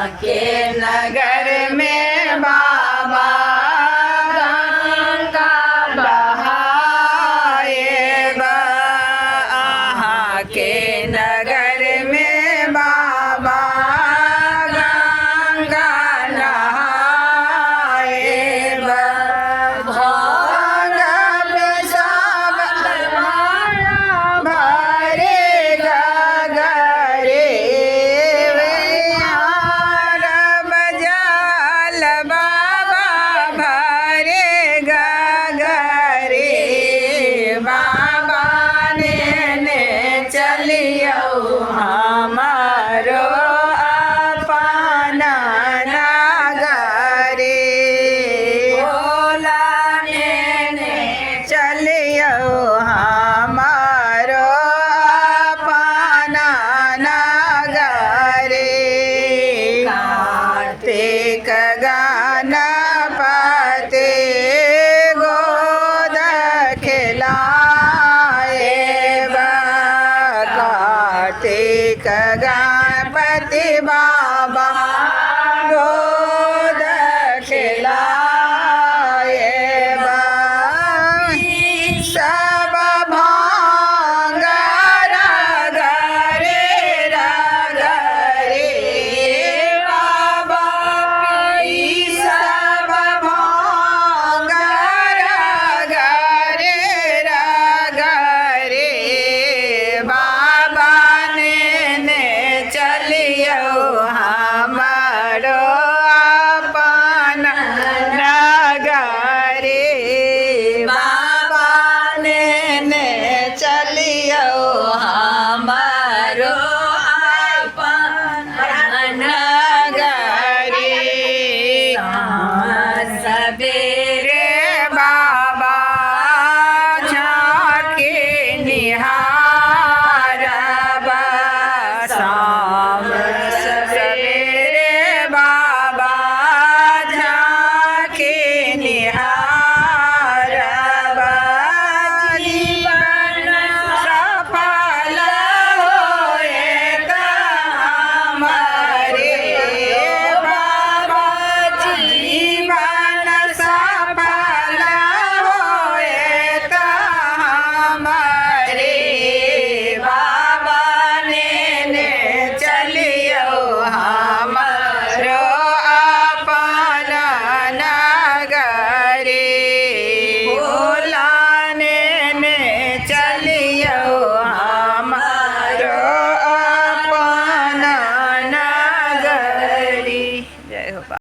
के नगर में बाबा गंगा बहाएगा। के नगर में बाबा गंगा नहाएगा। भौरव सब भरेगा गरे भौरव जल बाबा भरेगा गरे। बाबा ने चलियो हमारो अपना नगरे। भोला ने चलियो हमारो अपना नगरे। कार्तिक गणपति गोद खिलाएगा। कार्तिक गणपति बाबा गोद खिलाएगा। सब भांग रगरे रगरे बाबा सब भांग रगरे रगरे। बाबा ने चलियो हमारो अपना नगरे। बाबा ने चलियो हमारो अपना नगरे। सवेरे बाबा झांकी निहारबा। शाम सवेरे बाबा झांकी निहारबा। जीवन सफल होएगा हमारे बाबा। जीवन सफल होएगा हमारे